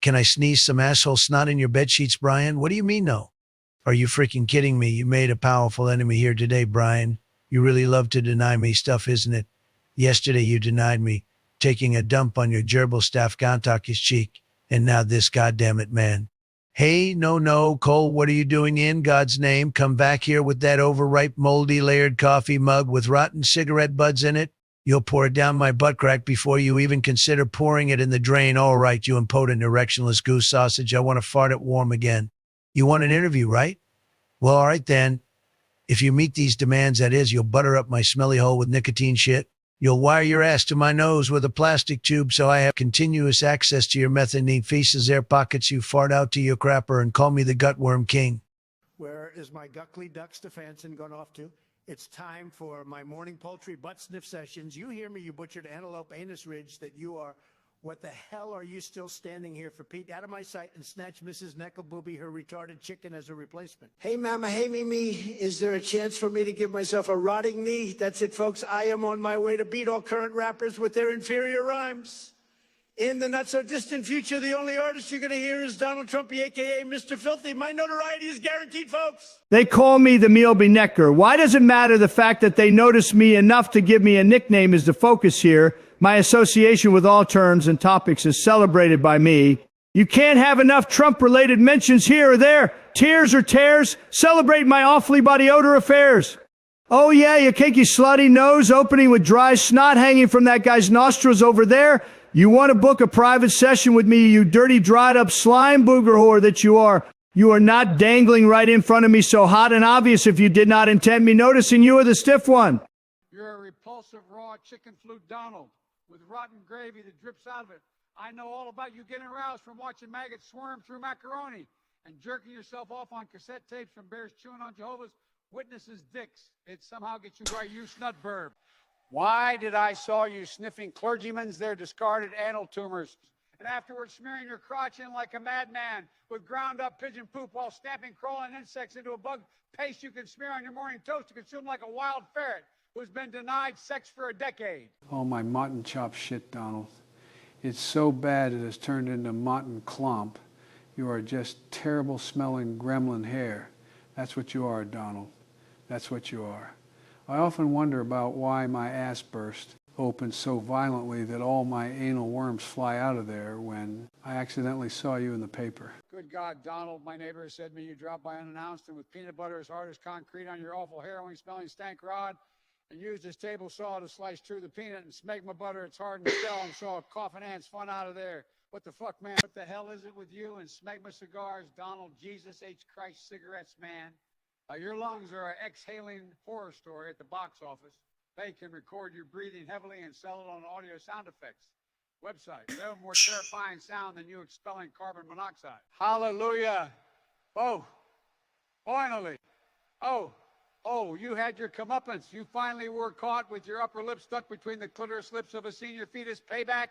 Can I sneeze some asshole snot in your bed sheets, Brian? What do you mean, no? Are you freaking kidding me? You made a powerful enemy here today, Brian. You really love to deny me stuff, isn't it? Yesterday you denied me taking a dump on your gerbil staff Gantakis cheek, and now this, goddammit, man. Hey, no, Cole, what are you doing in God's name? Come back here with that overripe, moldy, layered coffee mug with rotten cigarette butts in it. You'll pour it down my butt crack before you even consider pouring it in the drain. All right, you impotent, erectionless goose sausage. I want to fart it warm again. You want an interview, right? Well, all right then. If you meet these demands, that is, you'll butter up my smelly hole with nicotine shit. You'll wire your ass to my nose with a plastic tube so I have continuous access to your mezzanine feces, air pockets you fart out to your crapper, and call me the Gutworm King. Where is my Guckley Duck Stefansson gone off to? It's time for my morning poultry butt sniff sessions. You hear me, you butchered antelope anus ridge, that you are. What the hell are you still standing here for, Pete? Out of my sight and snatch Mrs. Necklebooby, her retarded chicken, as a replacement. Hey, Mama, hey, Mimi, is there a chance for me to give myself a rotting knee? That's it, folks. I am on my way to beat all current rappers with their inferior rhymes. In the not-so-distant future, the only artist you're going to hear is Donald Trump, a.k.a. Mr. Filthy. My notoriety is guaranteed, folks. They call me the Mealby Necker. Why does it matter? The fact that they notice me enough to give me a nickname is the focus here. My association with all terms and topics is celebrated by me. You can't have enough Trump-related mentions here or there. Tears or tears, celebrate my awfully body odor affairs. Oh yeah, you cakey slutty nose opening with dry snot hanging from that guy's nostrils over there. You want to book a private session with me, you dirty, dried-up slime booger whore that you are. You are not dangling right in front of me so hot and obvious if you did not intend me noticing you are the stiff one. You're a repulsive, raw chicken flute Donald with rotten gravy that drips out of it. I know all about you getting aroused from watching maggots swarm through macaroni and jerking yourself off on cassette tapes from bears chewing on Jehovah's Witnesses' dicks. It somehow gets you right, you snutburb. Why did I saw you sniffing clergymen's their discarded anal tumors and afterwards smearing your crotch in like a madman with ground up pigeon poop while stamping crawling insects into a bug paste you can smear on your morning toast to consume like a wild ferret who's been denied sex for a decade? Oh, my mutton chop shit, Donald. It's so bad it has turned into mutton clump. You are just terrible smelling gremlin hair. That's what you are, Donald. That's what you are. I often wonder about why my ass burst open so violently that all my anal worms fly out of there when I accidentally saw you in the paper. Good God, Donald, my neighbor said to me you dropped by unannounced and with peanut butter as hard as concrete on your awful heroin-smelling stank rod and used his table saw to slice through the peanut and smegma butter its hardened shell and saw a coughing ant spun out of there. What the fuck, man? What the hell is it with you and smegma cigars, Donald Jesus H. Christ cigarettes, man? Your lungs are an exhaling horror story at the box office. They can record you breathing heavily and sell it on audio sound effects. Website. They have more terrifying sound than you expelling carbon monoxide. Hallelujah. Oh, finally. Oh, you had your comeuppance. You finally were caught with your upper lip stuck between the clitoris lips of a senior fetus. Payback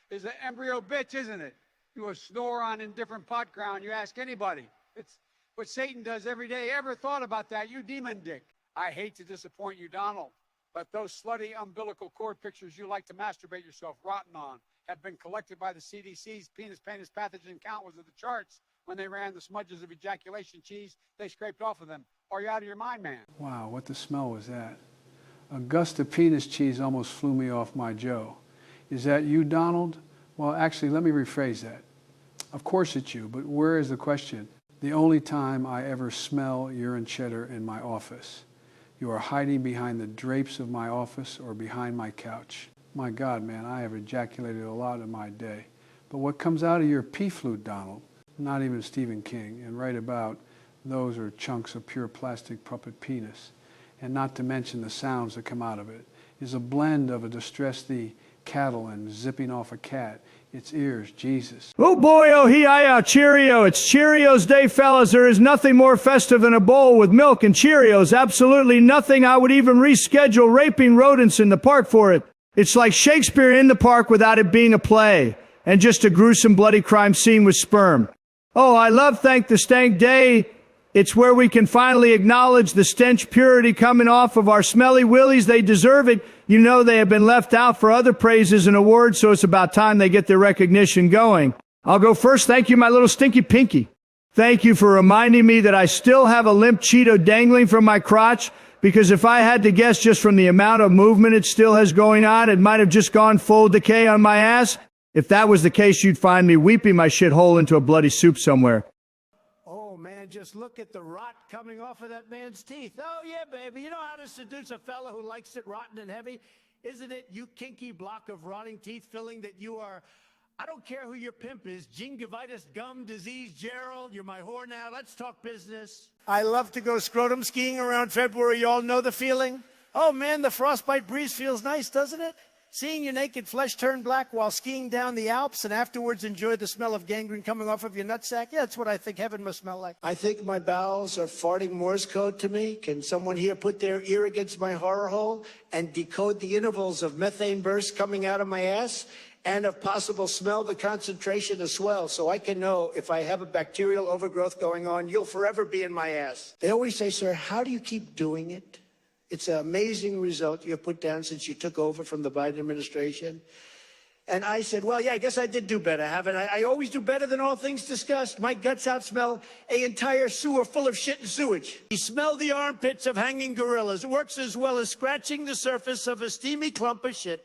is an embryo bitch, isn't it? You a snore on indifferent pot ground. You ask anybody. It's what Satan does every day. Ever thought about that, you demon dick? I hate to disappoint you, Donald, but those slutty umbilical cord pictures you like to masturbate yourself rotten on have been collected by the CDC's penis pathogen count was at the charts when they ran the smudges of ejaculation cheese they scraped off of them. Are you out of your mind, man? Wow, what the smell was that? Augusta penis cheese almost flew me off my Joe. Is that you, Donald? Well, actually, let me rephrase that. Of course it's you, but where is the question? The only time I ever smell urine cheddar in my office. You are hiding behind the drapes of my office or behind my couch. My God, man, I have ejaculated a lot in my day. But what comes out of your pee flute, Donald? Not even Stephen King, and right about those are chunks of pure plastic puppet penis. And not to mention the sounds that come out of it, is a blend of a distressed cattle and zipping off a cat. Its ears, Jesus. Oh boy, oh he-I-ya, Cheerio. It's Cheerios Day, fellas. There is nothing more festive than a bowl with milk and Cheerios. Absolutely nothing. I would even reschedule raping rodents in the park for it. It's like Shakespeare in the park without it being a play, and just a gruesome bloody crime scene with sperm. Oh, I love Thank the Stank Day. It's where we can finally acknowledge the stench purity coming off of our smelly willies. They deserve it. You know they have been left out for other praises and awards, so it's about time they get their recognition going. I'll go first. Thank you, my little stinky pinky. Thank you for reminding me that I still have a limp Cheeto dangling from my crotch, because if I had to guess just from the amount of movement it still has going on, it might have just gone full decay on my ass. If that was the case, you'd find me weeping my shithole into a bloody soup somewhere. Oh, man, just look at the rot coming off of that man's teeth. Oh, yeah, baby. You know how to seduce a fella who likes it rotten and heavy? Isn't it, you kinky block of rotting teeth filling, that you are... I don't care who your pimp is, gingivitis, gum disease, Gerald, you're my whore now. Let's talk business. I love to go scrotum skiing around February. You all know the feeling? Oh, man, the frostbite breeze feels nice, doesn't it? Seeing your naked flesh turn black while skiing down the Alps and afterwards enjoy the smell of gangrene coming off of your nutsack. Yeah, that's what I think heaven must smell like. I think my bowels are farting Morse code to me. Can someone here put their ear against my horror hole and decode the intervals of methane bursts coming out of my ass? And if possible, smell the concentration of swell so I can know if I have a bacterial overgrowth going on. You'll forever be in my ass. They always say, sir, how do you keep doing it? It's an amazing result you've put down since you took over from the Biden administration. And I said, well, yeah, I guess I did do better, haven't I? I always do better than all things discussed. My guts outsmell an entire sewer full of shit and sewage. You smell the armpits of hanging gorillas. It works as well as scratching the surface of a steamy clump of shit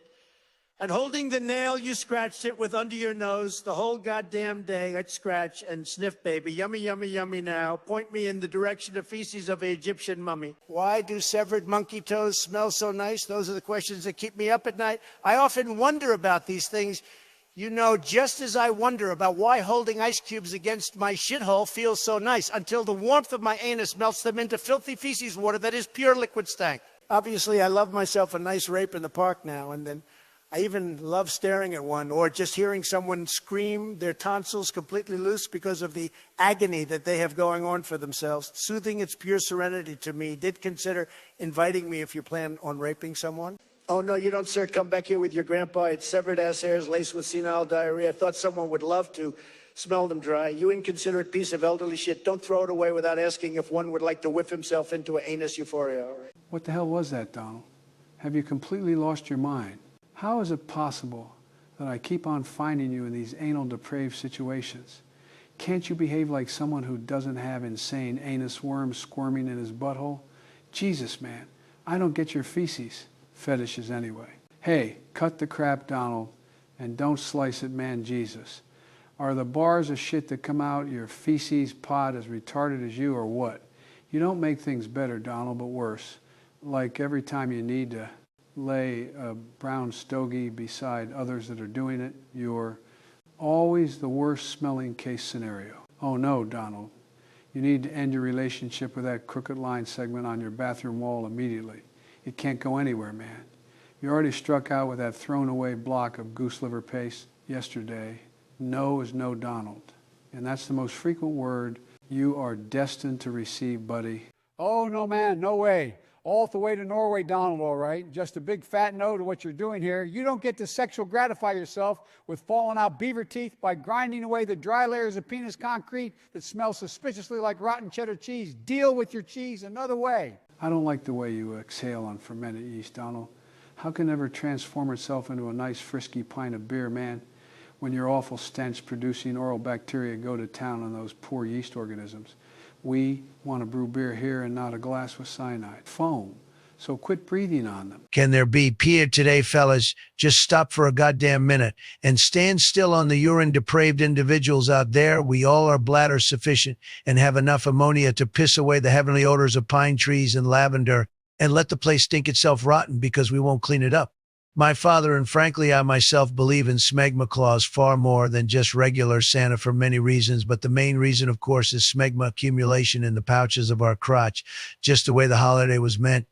and holding the nail you scratched it with under your nose the whole goddamn day. I'd scratch and sniff, baby. Yummy, yummy, yummy now. Point me in the direction of feces of an Egyptian mummy. Why do severed monkey toes smell so nice? Those are the questions that keep me up at night. I often wonder about these things. You know, just as I wonder about why holding ice cubes against my shithole feels so nice until the warmth of my anus melts them into filthy feces water that is pure liquid stank. Obviously, I love myself a nice rape in the park now and then. I even love staring at one or just hearing someone scream their tonsils completely loose because of the agony that they have going on for themselves. Soothing its pure serenity to me. Did consider inviting me if you plan on raping someone. Oh, no, you don't, sir. Come back here with your grandpa. It's severed ass hairs laced with senile diarrhea. I thought someone would love to smell them dry. You inconsiderate piece of elderly shit. Don't throw it away without asking if one would like to whip himself into an anus euphoria. All right. What the hell was that, Donald? Have you completely lost your mind? How is it possible that I keep on finding you in these anal depraved situations? Can't you behave like someone who doesn't have insane anus worms squirming in his butthole? Jesus, man, I don't get your feces fetishes anyway. Hey, cut the crap, Donald, and don't slice it, man, Jesus. Are the bars of shit that come out your feces pod as retarded as you or what? You don't make things better, Donald, but worse. Like every time you need to lay a brown stogie beside others that are doing it, you're always the worst smelling case scenario. Oh no, Donald. You need to end your relationship with that crooked line segment on your bathroom wall immediately. It can't go anywhere, man. You already struck out with that thrown away block of goose liver paste yesterday. No is no, Donald. And that's the most frequent word you are destined to receive, buddy. Oh, no, man, no way. All the way to Norway, Donald, all right? Just a big fat no to what you're doing here. You don't get to sexual gratify yourself with falling out beaver teeth by grinding away the dry layers of penis concrete that smell suspiciously like rotten cheddar cheese. Deal with your cheese another way. I don't like the way you exhale on fermented yeast, Donald. How can it ever transform itself into a nice frisky pint of beer, man, when your awful stench-producing oral bacteria go to town on those poor yeast organisms? We want to brew beer here and not a glass with cyanide. Foam. So quit breathing on them. Can there be Pierre today, fellas? Just stop for a goddamn minute and stand still on the urine depraved individuals out there. We all are bladder sufficient and have enough ammonia to piss away the heavenly odors of pine trees and lavender and let the place stink itself rotten because we won't clean it up. My father and frankly I myself believe in smegma claws far more than just regular Santa for many reasons, but the main reason, of course, is smegma accumulation in the pouches of our crotch, just the way the holiday was meant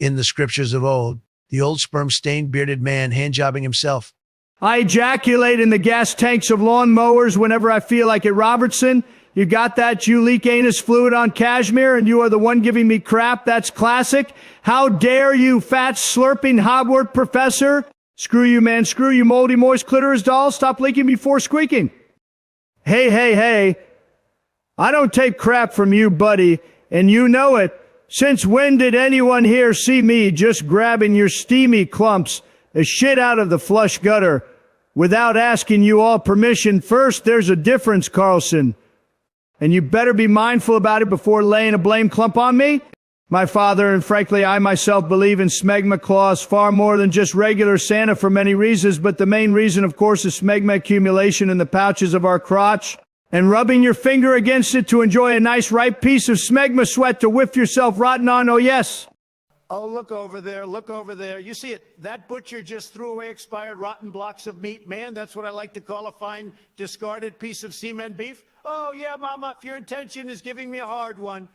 in the scriptures of old. The old sperm-stained bearded man hand-jobbing himself. I ejaculate in the gas tanks of lawn mowers whenever I feel like it, Robertson. You got that? You leak anus fluid on cashmere and you are the one giving me crap? That's classic. How dare you, fat slurping Hogwarts professor? Screw you, man. Screw you, moldy moist clitoris doll. Stop leaking before squeaking. Hey, hey, hey. I don't take crap from you, buddy, and you know it. Since when did anyone here see me just grabbing your steamy clumps of shit out of the flush gutter Without asking you all permission, first, there's a difference, Carlson. And you better be mindful about it before laying a blame clump on me. My father, and frankly, I myself believe in smegma claws far more than just regular Santa for many reasons, but the main reason, of course, is smegma accumulation in the pouches of our crotch, and rubbing your finger against it to enjoy a nice ripe piece of smegma sweat to whiff yourself rotten on, oh yes. Oh, look over there, look over there. You see it, that butcher just threw away expired rotten blocks of meat. Man, that's what I like to call a fine discarded piece of semen beef. Oh yeah, Mama, if your intention is giving me a hard one,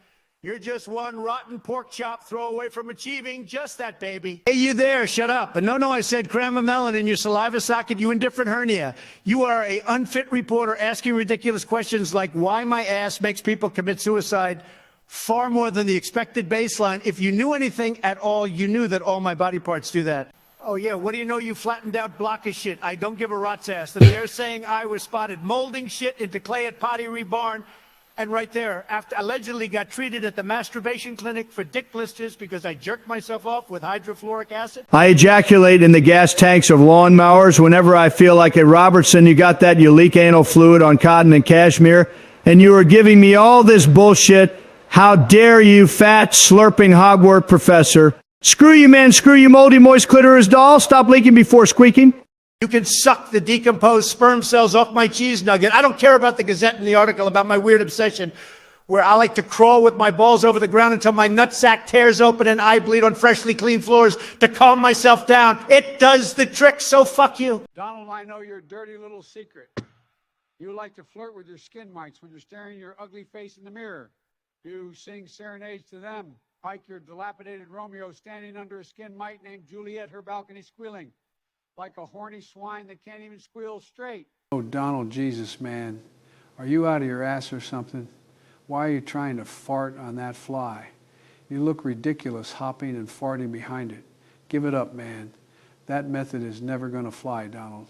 you're just one rotten pork chop throw away from achieving just that, baby. Hey, you there, shut up. And no, I said cram a melon in your saliva socket, you indifferent hernia. You are a unfit reporter asking ridiculous questions like why my ass makes people commit suicide far more than the expected baseline. If you knew anything at all, you knew that all my body parts do that. Oh yeah, what do you know, you flattened out block of shit. I don't give a rat's ass. And they're saying I was spotted molding shit into clay at Potty Rebarn. And right there, after allegedly got treated at the masturbation clinic for dick blisters because I jerked myself off with hydrofluoric acid. I ejaculate in the gas tanks of lawnmowers whenever I feel like it. Robertson, you got that? You leak anal fluid on cotton and cashmere. And you are giving me all this bullshit. How dare you, fat, slurping hogwarts professor. Screw you, man. Screw you, moldy, moist clitoris doll. Stop leaking before squeaking. You can suck the decomposed sperm cells off my cheese nugget. I don't care about the Gazette and the article about my weird obsession where I like to crawl with my balls over the ground until my nutsack tears open and I bleed on freshly cleaned floors to calm myself down. It does the trick, so fuck you. Donald, I know your dirty little secret. You like to flirt with your skin mites when you're staring your ugly face in the mirror. You sing serenades to them. Pike your dilapidated Romeo standing under a skin mite named Juliet, her balcony squealing like a horny swine that can't even squeal straight. Oh, Donald, Jesus, man. Are you out of your ass or something? Why are you trying to fart on that fly? You look ridiculous hopping and farting behind it. Give it up, man. That method is never going to fly, Donald.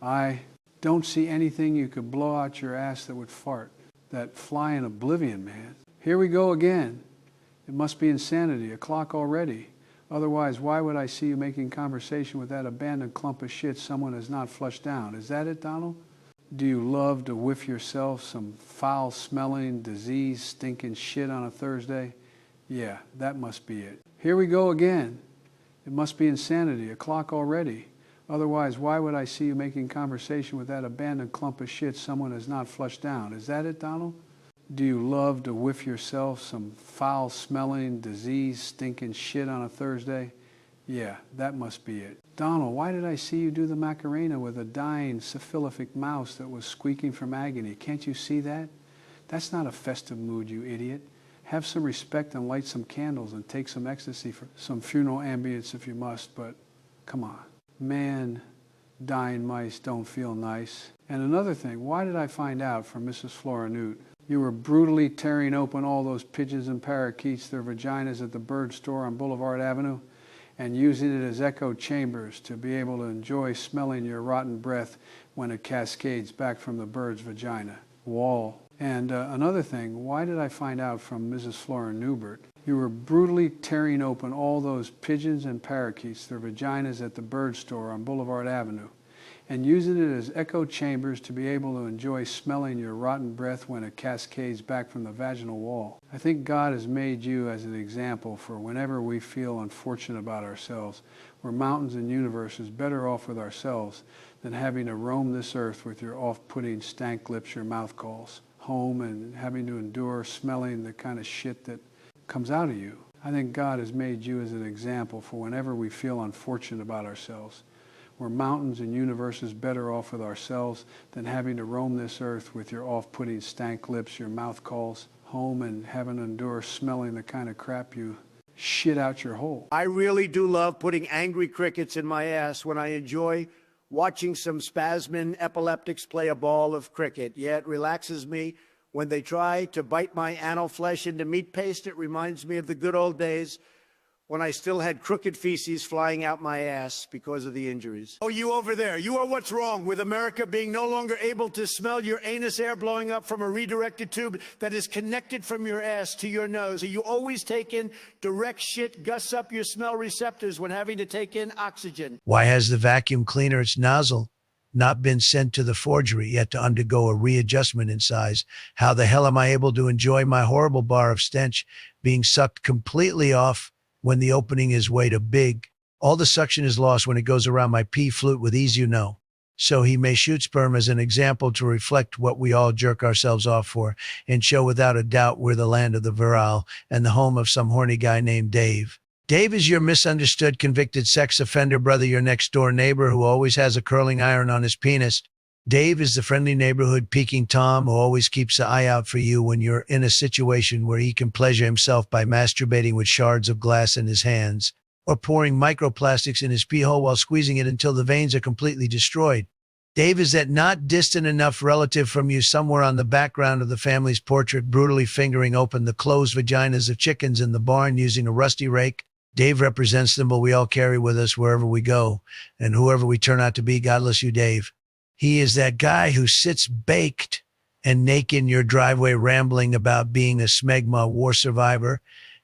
I don't see anything you could blow out your ass that would fart. That fly in oblivion, man. Here we go again. It must be insanity. O'clock already. Otherwise, why would I see you making conversation with that abandoned clump of shit someone has not flushed down? Is that it, Donald? Do you love to whiff yourself some foul-smelling, disease-stinking shit on a Thursday? Yeah, that must be it. Here we go again. It must be insanity. O'clock already. Otherwise, why would I see you making conversation with that abandoned clump of shit someone has not flushed down? Is that it, Donald? Do you love to whiff yourself some foul-smelling, disease-stinking shit on a Thursday? Yeah, that must be it. Donald, why did I see you do the Macarena with a dying syphilitic mouse that was squeaking from agony? Can't you see that? That's not a festive mood, you idiot. Have some respect and light some candles and take some ecstasy for some funeral ambience if you must, but come on. Man, dying mice don't feel nice. And another thing, why did I find out from Mrs. Florinute? You were brutally tearing open all those pigeons and parakeets, their vaginas at the bird store on Boulevard Avenue, and using it as echo chambers to be able to enjoy smelling your rotten breath when it cascades back from the bird's vagina wall. And another thing, why did I find out from Mrs. Flora Newbert? You were brutally tearing open all those pigeons and parakeets, their vaginas at the bird store on Boulevard Avenue, and using it as echo chambers to be able to enjoy smelling your rotten breath when it cascades back from the vaginal wall. I think God has made you as an example for whenever we feel unfortunate about ourselves. We're mountains and universes better off with ourselves than having to roam this earth with your off-putting stank lips your mouth calls home and having to endure smelling the kind of shit that comes out of you. I think God has made you as an example for whenever we feel unfortunate about ourselves. We're mountains and universes better off with ourselves than having to roam this earth with your off-putting stank lips, your mouth calls home and having to endure smelling the kind of crap you shit out your hole. I really do love putting angry crickets in my ass when I enjoy watching some spasmin epileptics play a ball of cricket. Yeah, it relaxes me. When they try to bite my anal flesh into meat paste, it reminds me of the good old days when I still had crooked feces flying out my ass because of the injuries. Oh, you over there, you are what's wrong with America being no longer able to smell your anus air blowing up from a redirected tube that is connected from your ass to your nose. You always take in direct shit, gusts up your smell receptors when having to take in oxygen. Why has the vacuum cleaner its nozzle not been sent to the forgery yet to undergo a readjustment in size. How the hell am I able to enjoy my horrible bar of stench being sucked completely off when the opening is way too big? All the suction is lost when it goes around my pee flute with ease, you know. So he may shoot sperm as an example to reflect what we all jerk ourselves off for and show without a doubt we're the land of the virile and the home of some horny guy named Dave. Dave is your misunderstood convicted sex offender brother, your next door neighbor who always has a curling iron on his penis. Dave is the friendly neighborhood peeking Tom who always keeps an eye out for you when you're in a situation where he can pleasure himself by masturbating with shards of glass in his hands or pouring microplastics in his pee hole while squeezing it until the veins are completely destroyed. Dave is that not distant enough relative from you somewhere on the background of the family's portrait, brutally fingering open the closed vaginas of chickens in the barn using a rusty rake. Dave represents them, but we all carry with us wherever we go, and whoever we turn out to be, God bless you, Dave. He is that guy who sits baked and naked in your driveway rambling about being a smegma war survivor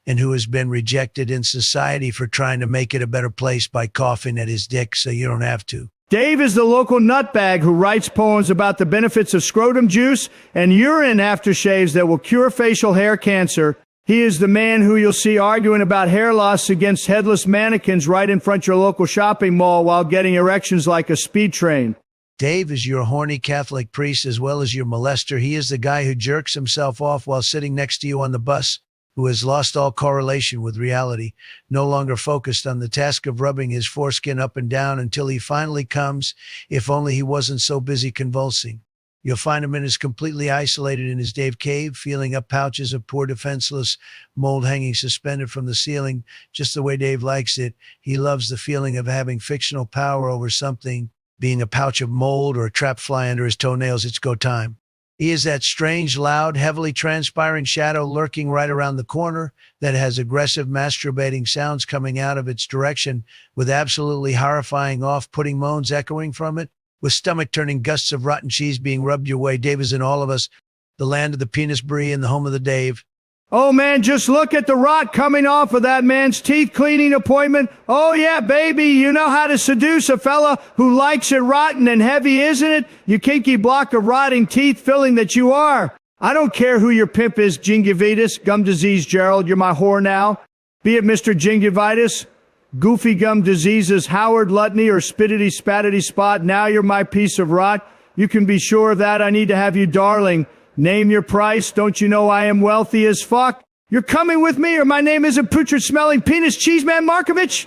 and who has been rejected in society for trying to make it a better place by coughing at his dick so you don't have to. Dave is the local nutbag who writes poems about the benefits of scrotum juice and urine aftershaves that will cure facial hair cancer. He is the man who you'll see arguing about hair loss against headless mannequins right in front of your local shopping mall while getting erections like a speed train. Dave is your horny Catholic priest as well as your molester. He is the guy who jerks himself off while sitting next to you on the bus, who has lost all correlation with reality, no longer focused on the task of rubbing his foreskin up and down until he finally comes, if only he wasn't so busy convulsing. You'll find him in his completely isolated in his Dave cave, feeling up pouches of poor defenseless mold hanging suspended from the ceiling, just the way Dave likes it. He loves the feeling of having fictional power over something, being a pouch of mold or a trapped fly under his toenails. It's go time. He is that strange, loud, heavily transpiring shadow lurking right around the corner that has aggressive masturbating sounds coming out of its direction with absolutely horrifying off-putting moans echoing from it, with stomach-turning gusts of rotten cheese being rubbed your way. Dave is in all of us, the land of the penis brie and the home of the Dave. Oh man, just look at the rot coming off of that man's teeth cleaning appointment. Oh yeah, baby, you know how to seduce a fella who likes it rotten and heavy, isn't it? You kinky block of rotting teeth filling that you are. I don't care who your pimp is, gingivitis, gum disease Gerald, you're my whore now. Be it Mr. Gingivitis, goofy gum diseases Howard Lutney or spittity spattity spot, now you're my piece of rot. You can be sure of that. I need to have you, darling. Name your price. Don't you know I am wealthy as fuck? You're coming with me or my name isn't putrid smelling penis cheeseman Markovich?